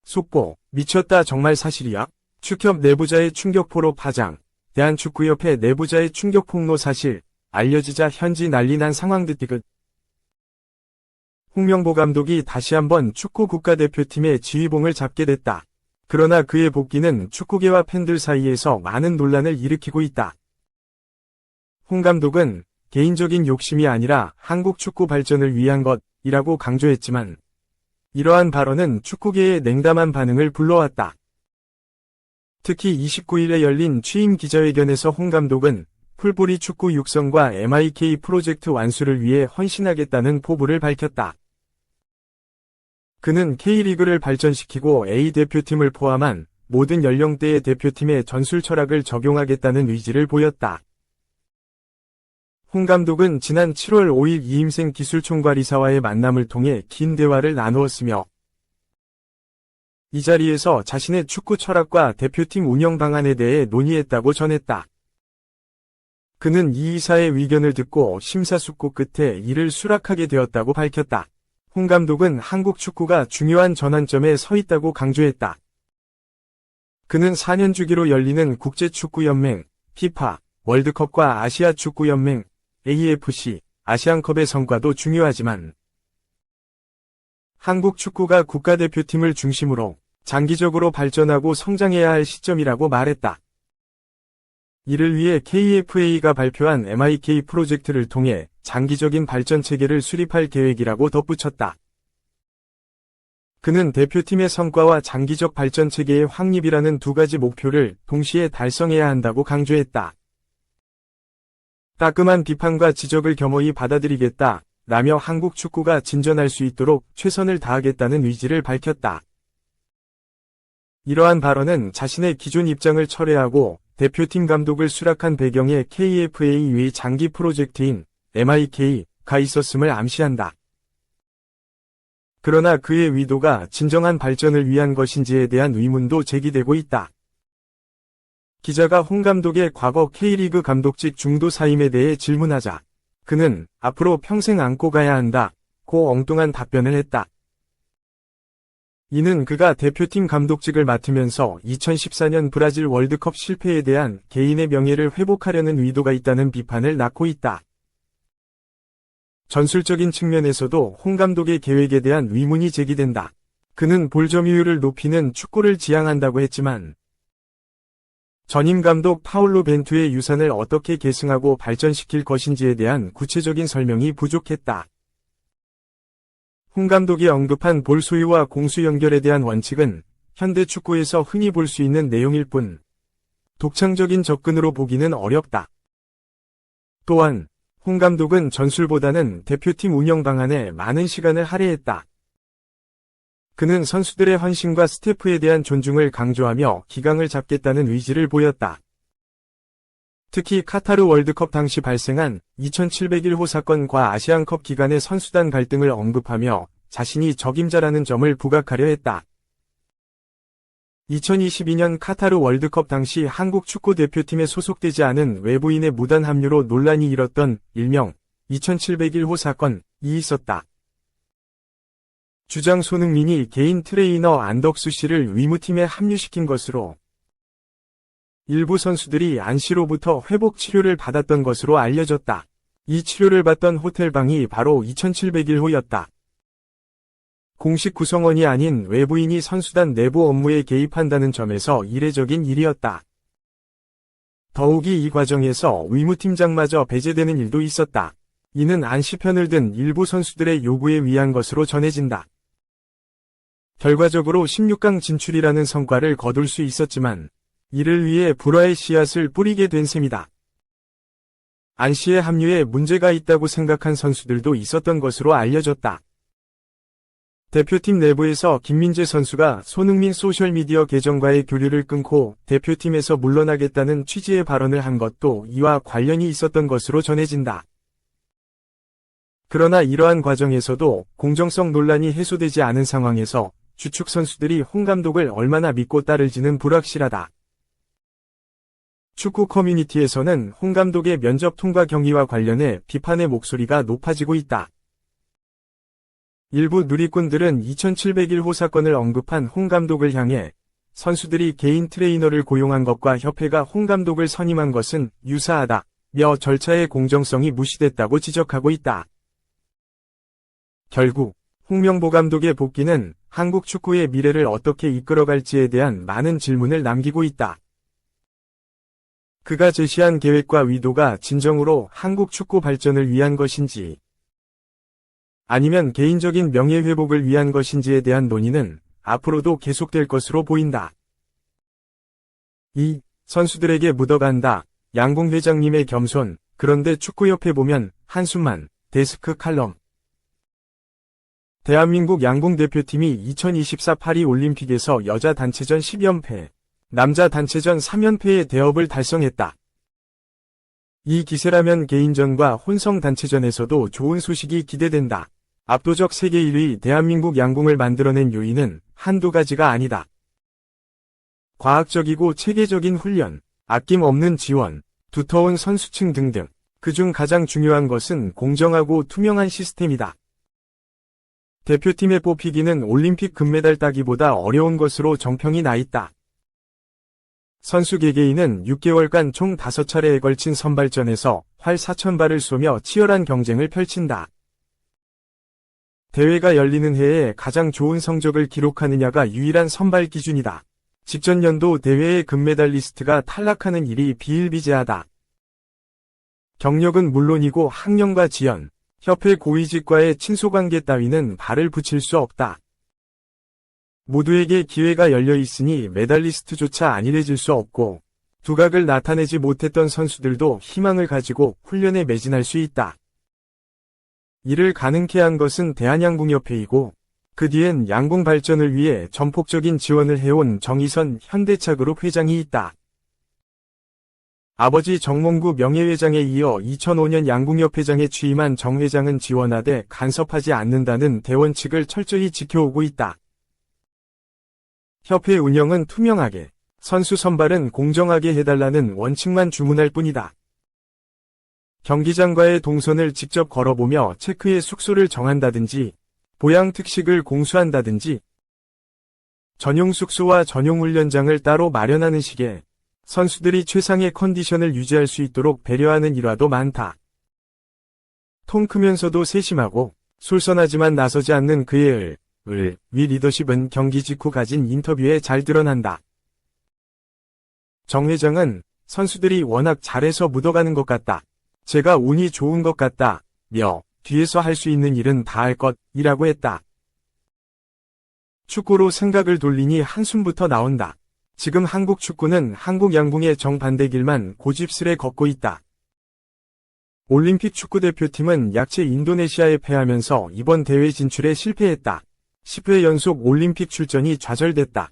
속보, 미쳤다 정말 사실이야? 축협 내부자의 충격포로 파장, 대한축구협회 내부자의 충격폭로 사실, 알려지자 현지 난리난 상황 듣기끝. 홍명보 감독이 다시 한번 축구 국가대표팀의 지휘봉을 잡게 됐다. 그러나 그의 복귀는 축구계와 팬들 사이에서 많은 논란을 일으키고 있다. 홍 감독은 개인적인 욕심이 아니라 한국 축구 발전을 위한 것이라고 강조했지만 이러한 발언은 축구계의 냉담한 반응을 불러왔다. 특히 29일에 열린 취임 기자회견에서 홍 감독은 풀뿌리 축구 육성과 MIK 프로젝트 완수를 위해 헌신하겠다는 포부를 밝혔다. 그는 K리그를 발전시키고 A대표팀을 포함한 모든 연령대의 대표팀의 전술 철학을 적용하겠다는 의지를 보였다. 홍 감독은 지난 7월 5일 이임생 기술총괄이사와의 만남을 통해 긴 대화를 나누었으며 이 자리에서 자신의 축구 철학과 대표팀 운영 방안에 대해 논의했다고 전했다. 그는 이 이사의 의견을 듣고 심사숙고 끝에 이를 수락하게 되었다고 밝혔다. 홍 감독은 한국 축구가 중요한 전환점에 서 있다고 강조했다. 그는 4년 주기로 열리는 국제축구연맹, FIFA, 월드컵과 아시아축구연맹, AFC, 아시안컵의 성과도 중요하지만 한국 축구가 국가대표팀을 중심으로 장기적으로 발전하고 성장해야 할 시점이라고 말했다. 이를 위해 KFA가 발표한 MIK 프로젝트를 통해 장기적인 발전 체계를 수립할 계획이라고 덧붙였다. 그는 대표팀의 성과와 장기적 발전 체계의 확립이라는 두 가지 목표를 동시에 달성해야 한다고 강조했다. 따끔한 비판과 지적을 겸허히 받아들이겠다 라며 한국 축구가 진전할 수 있도록 최선을 다하겠다는 의지를 밝혔다. 이러한 발언은 자신의 기존 입장을 철회하고 대표팀 감독을 수락한 배경에 KFA의 장기 프로젝트인 MIK가 있었음을 암시한다. 그러나 그의 의도가 진정한 발전을 위한 것인지에 대한 의문도 제기되고 있다. 기자가 홍 감독의 과거 K리그 감독직 중도 사임에 대해 질문하자 그는 앞으로 평생 안고 가야 한다고 엉뚱한 답변을 했다. 이는 그가 대표팀 감독직을 맡으면서 2014년 브라질 월드컵 실패에 대한 개인의 명예를 회복하려는 의도가 있다는 비판을 낳고 있다. 전술적인 측면에서도 홍 감독의 계획에 대한 의문이 제기된다. 그는 볼 점유율을 높이는 축구를 지향한다고 했지만 전임 감독 파울로 벤투의 유산을 어떻게 계승하고 발전시킬 것인지에 대한 구체적인 설명이 부족했다. 홍 감독이 언급한 볼 소유와 공수 연결에 대한 원칙은 현대 축구에서 흔히 볼 수 있는 내용일 뿐 독창적인 접근으로 보기는 어렵다. 또한 홍 감독은 전술보다는 대표팀 운영 방안에 많은 시간을 할애했다. 그는 선수들의 헌신과 스태프에 대한 존중을 강조하며 기강을 잡겠다는 의지를 보였다. 특히 카타르 월드컵 당시 발생한 2701호 사건과 아시안컵 기간의 선수단 갈등을 언급하며 자신이 적임자라는 점을 부각하려 했다. 2022년 카타르 월드컵 당시 한국 축구 대표팀에 소속되지 않은 외부인의 무단 합류로 논란이 일었던 일명 2701호 사건이 있었다. 주장 손흥민이 개인 트레이너 안덕수 씨를 의무팀에 합류시킨 것으로 일부 선수들이 안 씨로부터 회복 치료를 받았던 것으로 알려졌다. 이 치료를 받던 호텔방이 바로 2701호였다. 공식 구성원이 아닌 외부인이 선수단 내부 업무에 개입한다는 점에서 이례적인 일이었다. 더욱이 이 과정에서 의무팀장마저 배제되는 일도 있었다. 이는 안 씨 편을 든 일부 선수들의 요구에 의한 것으로 전해진다. 결과적으로 16강 진출이라는 성과를 거둘 수 있었지만 이를 위해 불화의 씨앗을 뿌리게 된 셈이다. 안 씨의 합류에 문제가 있다고 생각한 선수들도 있었던 것으로 알려졌다. 대표팀 내부에서 김민재 선수가 손흥민 소셜미디어 계정과의 교류를 끊고 대표팀에서 물러나겠다는 취지의 발언을 한 것도 이와 관련이 있었던 것으로 전해진다. 그러나 이러한 과정에서도 공정성 논란이 해소되지 않은 상황에서 주축 선수들이 홍 감독을 얼마나 믿고 따를지는 불확실하다. 축구 커뮤니티에서는 홍 감독의 면접 통과 경위와 관련해 비판의 목소리가 높아지고 있다. 일부 누리꾼들은 2701호 사건을 언급한 홍 감독을 향해 선수들이 개인 트레이너를 고용한 것과 협회가 홍 감독을 선임한 것은 유사하다며 절차의 공정성이 무시됐다고 지적하고 있다. 결국 홍명보 감독의 복귀는 한국 축구의 미래를 어떻게 이끌어갈지에 대한 많은 질문을 남기고 있다. 그가 제시한 계획과 의도가 진정으로 한국 축구 발전을 위한 것인지 아니면 개인적인 명예회복을 위한 것인지에 대한 논의는 앞으로도 계속될 것으로 보인다. 2. 선수들에게 묻어간다. 양궁 회장님의 겸손. 그런데 축구협회 보면 한숨만. 데스크 칼럼. 대한민국 양궁 대표팀이 2024 파리 올림픽에서 여자 단체전 10연패, 남자 단체전 3연패의 대업을 달성했다. 이 기세라면 개인전과 혼성 단체전에서도 좋은 소식이 기대된다. 압도적 세계 1위 대한민국 양궁을 만들어낸 요인은 한두 가지가 아니다. 과학적이고 체계적인 훈련, 아낌없는 지원, 두터운 선수층 등등. 그중 가장 중요한 것은 공정하고 투명한 시스템이다. 대표팀에 뽑히기는 올림픽 금메달 따기보다 어려운 것으로 정평이 나 있다. 선수 개개인은 6개월간 총 5차례에 걸친 선발전에서 활 4,000발을 쏘며 치열한 경쟁을 펼친다. 대회가 열리는 해에 가장 좋은 성적을 기록하느냐가 유일한 선발 기준이다. 직전 연도 대회의 금메달리스트가 탈락하는 일이 비일비재하다. 경력은 물론이고 학년과 지연, 협회 고위직과의 친소관계 따위는 발을 붙일 수 없다. 모두에게 기회가 열려 있으니 메달리스트조차 안일해질 수 없고 두각을 나타내지 못했던 선수들도 희망을 가지고 훈련에 매진할 수 있다. 이를 가능케 한 것은 대한양궁협회이고 그 뒤엔 양궁 발전을 위해 전폭적인 지원을 해온 정의선 현대차그룹 회장이 있다. 아버지 정몽구 명예회장에 이어 2005년 양궁협회장에 취임한 정 회장은 지원하되 간섭하지 않는다는 대원칙을 철저히 지켜오고 있다. 협회 운영은 투명하게, 선수 선발은 공정하게 해달라는 원칙만 주문할 뿐이다. 경기장과의 동선을 직접 걸어보며 체크해 숙소를 정한다든지, 보양 특식을 공수한다든지, 전용 숙소와 전용 훈련장을 따로 마련하는 식의 선수들이 최상의 컨디션을 유지할 수 있도록 배려하는 일화도 많다. 통 크면서도 세심하고 솔선하지만 나서지 않는 그의 위 리더십은 경기 직후 가진 인터뷰에 잘 드러난다. 정 회장은 선수들이 워낙 잘해서 묻어가는 것 같다. 제가 운이 좋은 것 같다. 뒤에서 할 수 있는 일은 다 할 것이라고 했다. 축구로 생각을 돌리니 한숨부터 나온다. 지금 한국 축구는 한국 양궁의 정반대 길만 고집스레 걷고 있다. 올림픽 축구대표팀은 약체 인도네시아에 패하면서 이번 대회 진출에 실패했다. 10회 연속 올림픽 출전이 좌절됐다.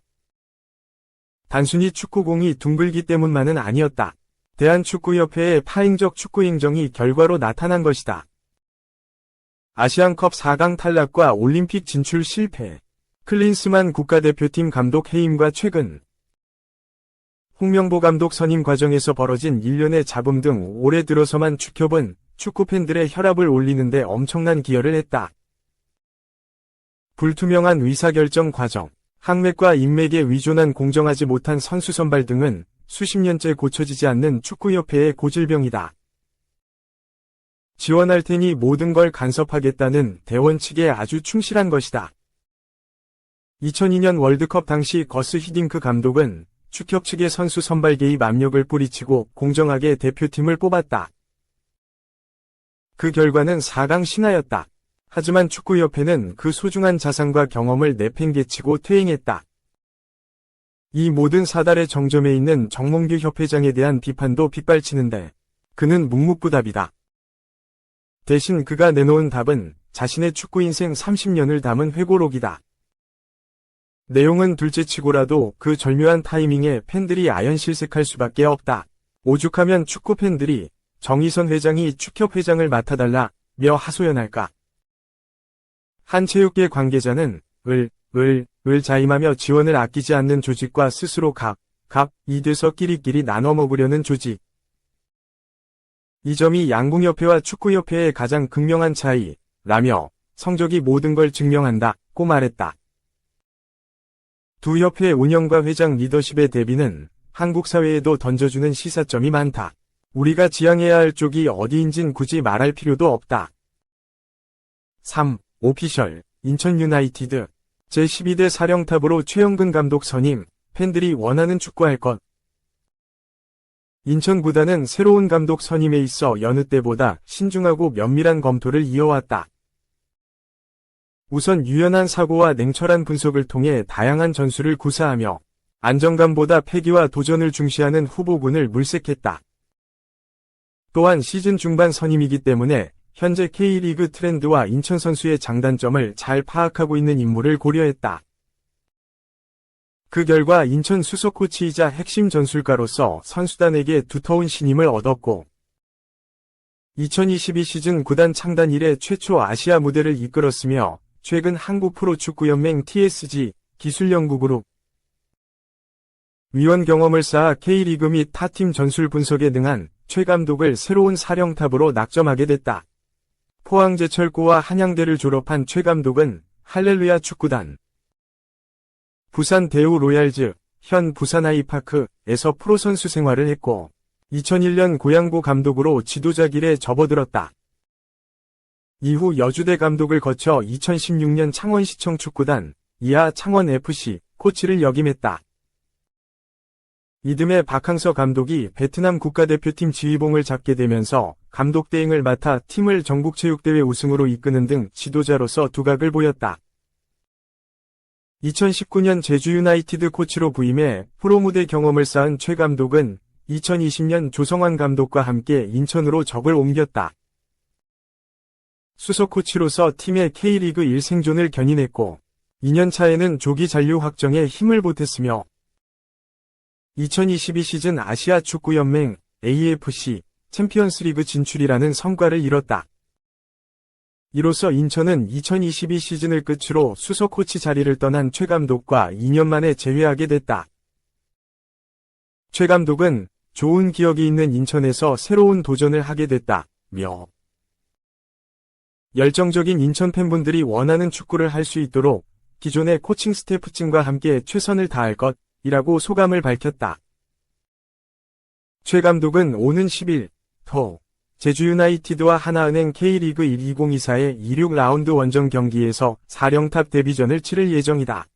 단순히 축구공이 둥글기 때문만은 아니었다. 대한축구협회의 파행적 축구 행정이 결과로 나타난 것이다. 아시안컵 4강 탈락과 올림픽 진출 실패, 클린스만 국가대표팀 감독 해임과 최근 홍명보 감독 선임 과정에서 벌어진 일련의 잡음 등 올해 들어서만 축협은 축구팬들의 혈압을 올리는데 엄청난 기여를 했다. 불투명한 의사결정 과정, 항맥과 인맥에 의존한 공정하지 못한 선수 선발 등은 수십 년째 고쳐지지 않는 축구협회의 고질병이다. 지원할 테니 모든 걸 간섭하겠다는 대원칙에 아주 충실한 것이다. 2002년 월드컵 당시 거스 히딩크 감독은 축협 측의 선수 선발 개입 압력을 뿌리치고 공정하게 대표팀을 뽑았다. 그 결과는 4강 신화였다. 하지만 축구협회는 그 소중한 자산과 경험을 내팽개치고 퇴행했다. 이 모든 사달의 정점에 있는 정몽규 협회장에 대한 비판도 빗발치는데 그는 묵묵부답이다. 대신 그가 내놓은 답은 자신의 축구 인생 30년을 담은 회고록이다. 내용은 둘째치고라도 그 절묘한 타이밍에 팬들이 아연실색할 수밖에 없다. 오죽하면 축구 팬들이 정의선 회장이 축협 회장을 맡아달라며 하소연할까. 한 체육계 관계자는 자임하며 지원을 아끼지 않는 조직과 스스로 이 돼서 끼리끼리 나눠 먹으려는 조직. 이 점이 양궁협회와 축구협회의 가장 극명한 차이라며 성적이 모든 걸 증명한다고 말했다. 두 협회 운영과 회장 리더십의 대비는 한국 사회에도 던져주는 시사점이 많다. 우리가 지향해야 할 쪽이 어디인진 굳이 말할 필요도 없다. 3. 오피셜, 인천 유나이티드. 제12대 사령탑으로 최영근 감독 선임, 팬들이 원하는 축구할 것. 인천 구단은 새로운 감독 선임에 있어 여느 때보다 신중하고 면밀한 검토를 이어왔다. 우선 유연한 사고와 냉철한 분석을 통해 다양한 전술을 구사하며 안정감보다 패기와 도전을 중시하는 후보군을 물색했다. 또한 시즌 중반 선임이기 때문에 현재 K리그 트렌드와 인천 선수의 장단점을 잘 파악하고 있는 인물을 고려했다. 그 결과 인천 수석 코치이자 핵심 전술가로서 선수단에게 두터운 신임을 얻었고 2022 시즌 구단 창단 이래 최초 아시아 무대를 이끌었으며 최근 한국 프로축구연맹 TSG 기술연구그룹 위원 경험을 쌓아 K리그 및 타팀 전술 분석에 능한 최 감독을 새로운 사령탑으로 낙점하게 됐다. 포항제철고와 한양대를 졸업한 최 감독은 할렐루야 축구단, 부산 대우 로얄즈, 현 부산 아이파크에서 프로선수 생활을 했고 2001년 고양고 감독으로 지도자 길에 접어들었다. 이후 여주대 감독을 거쳐 2016년 창원시청 축구단, 이하 창원FC 코치를 역임했다. 이듬해 박항서 감독이 베트남 국가대표팀 지휘봉을 잡게 되면서 감독 대행을 맡아 팀을 전국체육대회 우승으로 이끄는 등 지도자로서 두각을 보였다. 2019년 제주 유나이티드 코치로 부임해 프로무대 경험을 쌓은 최 감독은 2020년 조성환 감독과 함께 인천으로 적을 옮겼다. 수석 코치로서 팀의 K리그 1생존을 견인했고 2년 차에는 조기 잔류 확정에 힘을 보탰으며 2022 시즌 아시아 축구연맹 AFC 챔피언스리그 진출이라는 성과를 이뤘다. 이로써 인천은 2022 시즌을 끝으로 수석 코치 자리를 떠난 최 감독과 2년 만에 재회하게 됐다. 최 감독은 좋은 기억이 있는 인천에서 새로운 도전을 하게 됐다며 열정적인 인천 팬분들이 원하는 축구를 할 수 있도록 기존의 코칭 스태프층과 함께 최선을 다할 것이라고 소감을 밝혔다. 최 감독은 오는 10일 토 제주 유나이티드와 하나은행 K리그 1 2024의 26라운드 원정 경기에서 사령탑 데뷔전을 치를 예정이다.